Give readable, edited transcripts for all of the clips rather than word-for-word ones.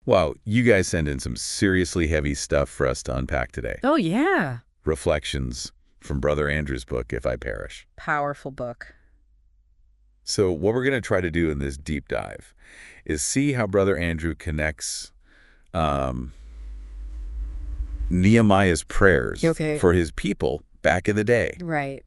Wow, you guys send in some seriously heavy stuff for us to unpack today. Oh, yeah. Reflections from Brother Andrew's book, If I Perish. Powerful book. So what we're going to try to do in this deep dive is see how Brother Andrew connects um, Nehemiah's prayers Okay. for his people back in the day Right.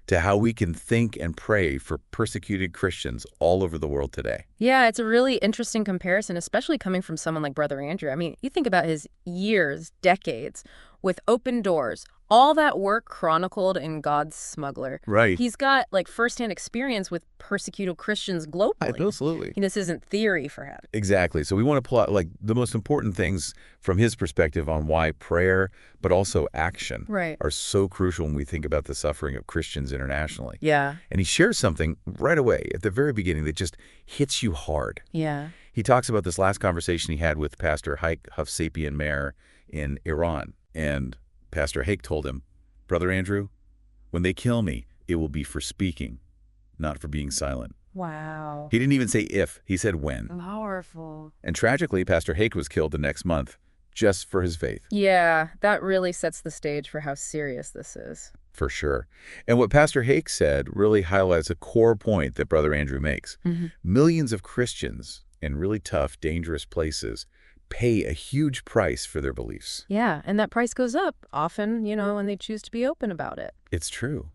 to how we can think and pray for persecuted Christians all over the world today. Yeah, it's a really interesting comparison, especially coming from someone like Brother Andrew. I mean, you think about his years, decades, with open doors, all that work chronicled in God's Smuggler. Right. He's got, like, firsthand experience with persecuted Christians globally. Absolutely. This isn't theory for him. Exactly. So we want to pull out like the most important things from his perspective on why prayer, but also action, Right. are so crucial when we think about the suffering of Christians internationally. Yeah. And he shares something right away at the very beginning that just hits you hard. Yeah. He talks about this last conversation he had with Pastor Haik Hovsepian-Mehr in Iran. And Pastor Haik told him, "Brother Andrew, when they kill me, it will be for speaking, not for being silent." Wow. He didn't even say if, he said when. Powerful. And tragically, Pastor Haik was killed the next month just for his faith. Yeah, that really sets the stage for how serious this is. For sure. And what Pastor Haik said really highlights a core point that Brother Andrew makes. Millions of Christians in really tough, dangerous places pay a huge price for their beliefs. Yeah, and that price goes up often, when they choose to be open about it. It's true.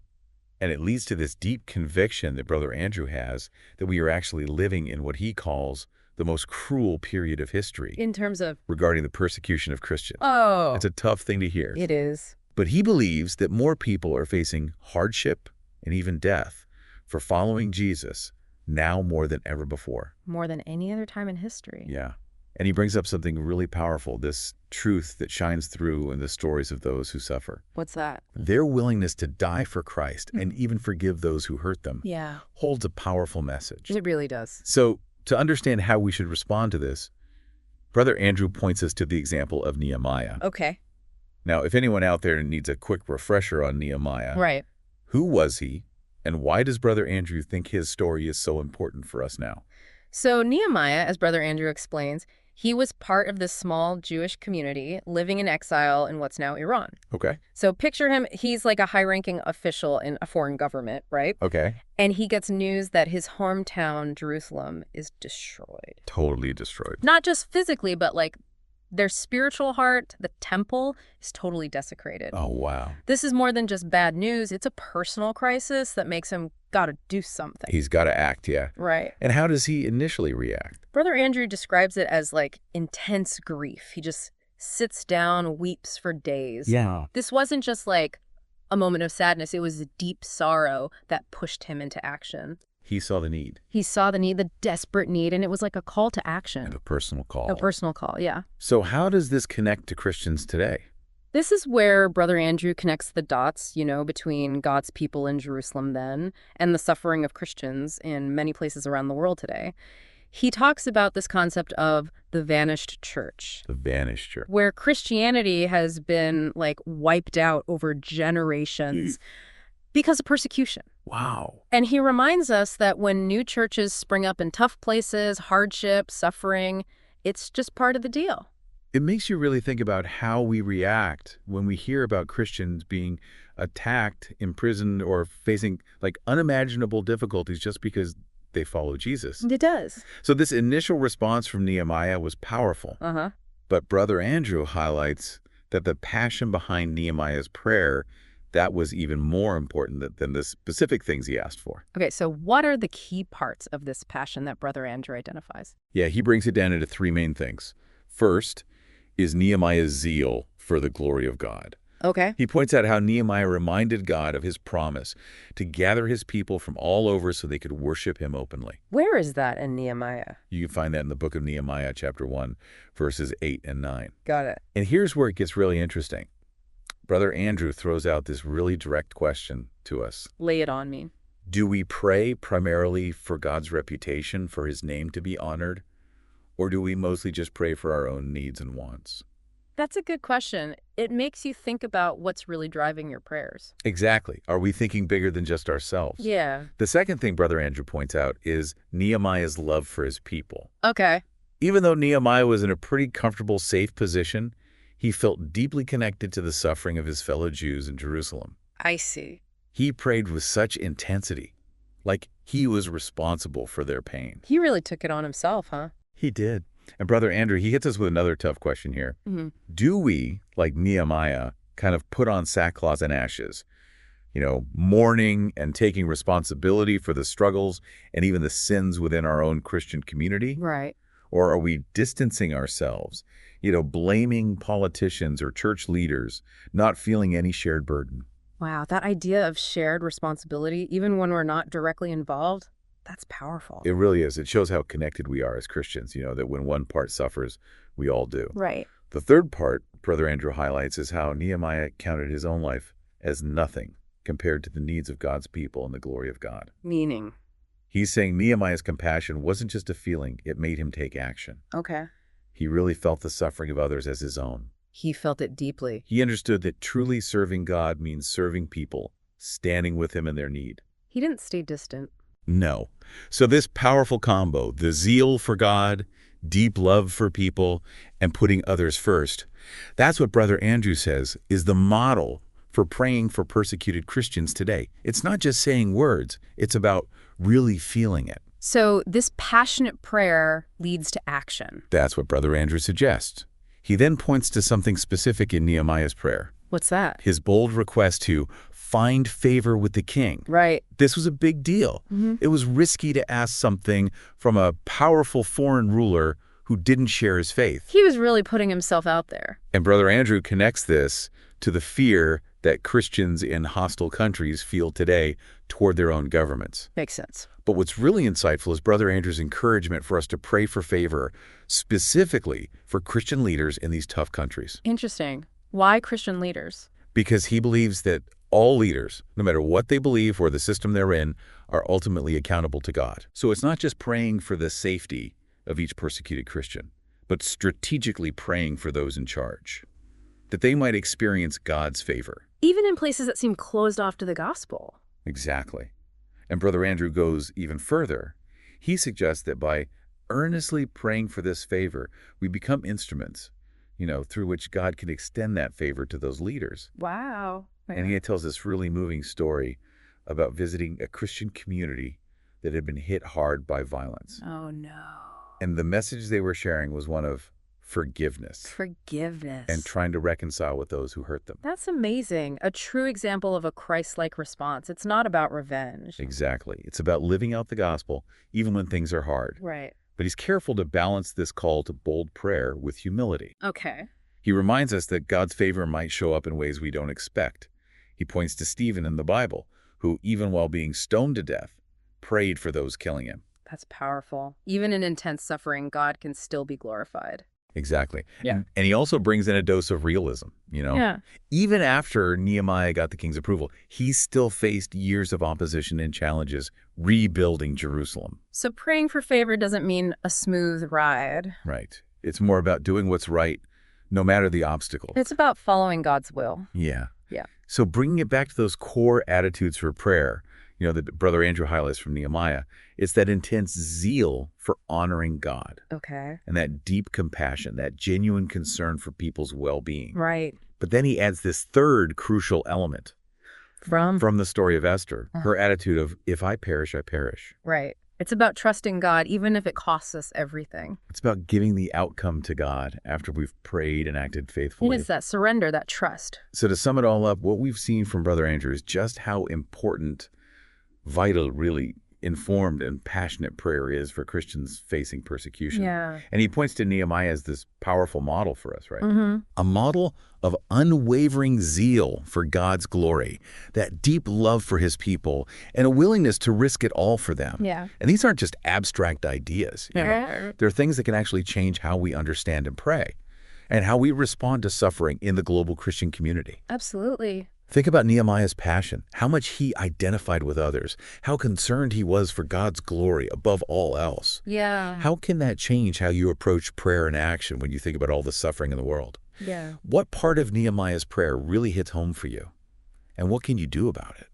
And it leads to this deep conviction that Brother Andrew has that we are actually living in what he calls the most cruel period of history In terms of, regarding the persecution of Christians. oh, It's a tough thing to hear. it is. But he believes that more people are facing hardship and even death for following Jesus now more than ever before. More than any other time in history. Yeah. And he brings up something really powerful, this truth that shines through in the stories of those who suffer. What's that? Their willingness to die for Christ and even forgive those who hurt them Yeah, holds a powerful message. it really does. So to understand how we should respond to this, Brother Andrew points us to the example of Nehemiah. Okay. Now, if anyone out there needs a quick refresher on Nehemiah, Right. who was he, and why does Brother Andrew think his story is so important for us now? So Nehemiah, as Brother Andrew explains, he was part of this small Jewish community living in exile in what's now Iran. Okay. So picture him, he's like a high-ranking official in a foreign government, right? Okay. And he gets news that his hometown, Jerusalem, is destroyed. Totally destroyed. Not just physically, but like their spiritual heart, the temple, is totally desecrated. Oh, wow. This is more than just bad news. It's a personal crisis that makes him gotta do something. He's got to act, yeah. Right. And how does he initially react? Brother Andrew describes it as like intense grief. He just sits down, weeps for days. Yeah. This wasn't just like a moment of sadness. It was a deep sorrow that pushed him into action. He saw the need. He saw the need, the desperate need, and it was like a call to action. And a personal call. A personal call, yeah. So how does this connect to Christians today? This is where Brother Andrew connects the dots, between God's people in Jerusalem then and the suffering of Christians in many places around the world today. He talks about this concept of the vanished church, The vanished church. where Christianity has been like wiped out over generations because of persecution. Wow. And he reminds us that when new churches spring up in tough places, hardship, suffering, it's just part of the deal. It makes you really think about how we react when we hear about Christians being attacked, imprisoned, or facing like unimaginable difficulties just because they follow Jesus. It does. So this initial response from Nehemiah was powerful. Uh-huh. But Brother Andrew highlights that the passion behind Nehemiah's prayer, that was even more important than the specific things he asked for. Okay, so what are the key parts of this passion that Brother Andrew identifies? Yeah, he brings it down into three main things. First is Nehemiah's zeal for the glory of God. Okay. He points out how Nehemiah reminded God of his promise to gather his people from all over so they could worship him openly. Where is that in Nehemiah? You can find that in the book of Nehemiah, chapter 1, verses 8 and 9. Got it. And here's where it gets really interesting. Brother Andrew throws out this really direct question to us. Lay it on me. Do we pray primarily for God's reputation, for his name to be honored? Or do we mostly just pray for our own needs and wants? That's a good question. It makes you think about what's really driving your prayers. Exactly. Are we thinking bigger than just ourselves? Yeah. The second thing Brother Andrew points out is Nehemiah's love for his people. Okay. Even though Nehemiah was in a pretty comfortable, safe position, he felt deeply connected to the suffering of his fellow Jews in Jerusalem. I see. He prayed with such intensity, like he was responsible for their pain. He really took it on himself, huh? He did. And Brother Andrew, he hits us with another tough question here. Do we, like Nehemiah, kind of put on sackcloth and ashes, mourning and taking responsibility for the struggles and even the sins within our own Christian community? Right. Or are we distancing ourselves, blaming politicians or church leaders, not feeling any shared burden? Wow, that idea of shared responsibility, even when we're not directly involved, that's powerful. It really is. It shows how connected we are as Christians, that when one part suffers, we all do. Right. The third part, Brother Andrew highlights, is how Nehemiah counted his own life as nothing compared to the needs of God's people and the glory of God. Meaning? He's saying Nehemiah's compassion wasn't just a feeling, it made him take action. Okay. He really felt the suffering of others as his own. He felt it deeply. He understood that truly serving God means serving people, standing with him in their need. He didn't stay distant. No. So this powerful combo, the zeal for God, deep love for people, and putting others first, that's what Brother Andrew says is the model for praying for persecuted Christians today. It's not just saying words, it's about really feeling it. So this passionate prayer leads to action. That's what Brother Andrew suggests. He then points to something specific in Nehemiah's prayer. What's that? His bold request to find favor with the king. Right. This was a big deal. It was risky to ask something from a powerful foreign ruler who didn't share his faith. He was really putting himself out there. And Brother Andrew connects this to the fear that Christians in hostile countries feel today toward their own governments. Makes sense. But what's really insightful is Brother Andrew's encouragement for us to pray for favor, specifically for Christian leaders in these tough countries. Interesting. Why Christian leaders? Because he believes that all leaders, no matter what they believe or the system they're in, are ultimately accountable to God. So it's not just praying for the safety of each persecuted Christian, but strategically praying for those in charge, that they might experience God's favor. Even in places that seem closed off to the gospel. Exactly. And Brother Andrew goes even further. He suggests that by earnestly praying for this favor, we become instruments, through which God can extend that favor to those leaders. Wow. And he tells this really moving story about visiting a Christian community that had been hit hard by violence. Oh, no. And the message they were sharing was one of forgiveness. Forgiveness. And trying to reconcile with those who hurt them. That's amazing. A true example of a Christ-like response. It's not about revenge. Exactly. It's about living out the gospel, even when things are hard. Right. But he's careful to balance this call to bold prayer with humility. Okay. He reminds us that God's favor might show up in ways we don't expect. He points to Stephen in the Bible, who, even while being stoned to death, prayed for those killing him. That's powerful. Even in intense suffering, God can still be glorified. Exactly. Yeah. And he also brings in a dose of realism, Yeah. Even after Nehemiah got the king's approval, he still faced years of opposition and challenges rebuilding Jerusalem. So praying for favor doesn't mean a smooth ride. Right. It's more about doing what's right, no matter the obstacle. It's about following God's will. Yeah. Yeah. So bringing it back to those core attitudes for prayer, that Brother Andrew highlights from Nehemiah, it's that intense zeal for honoring God. Okay. And that deep compassion, that genuine concern for people's well-being. Right. But then he adds this third crucial element From the story of Esther, her attitude of, if I perish, I perish. Right. It's about trusting God, even if it costs us everything. It's about giving the outcome to God after we've prayed and acted faithfully. It is that surrender, that trust. So to sum it all up, what we've seen from Brother Andrew is just how important, vital, really informed and passionate prayer is for Christians facing persecution. Yeah. And he points to Nehemiah as this powerful model for us, right? Mm-hmm. A model of unwavering zeal for God's glory, that deep love for his people, and a willingness to risk it all for them. Yeah. And these aren't just abstract ideas. They're things that can actually change how we understand and pray and how we respond to suffering in the global Christian community. Absolutely. Think about Nehemiah's passion, how much he identified with others, how concerned he was for God's glory above all else. Yeah. How can that change how you approach prayer and action when you think about all the suffering in the world? Yeah. What part of Nehemiah's prayer really hits home for you? And what can you do about it?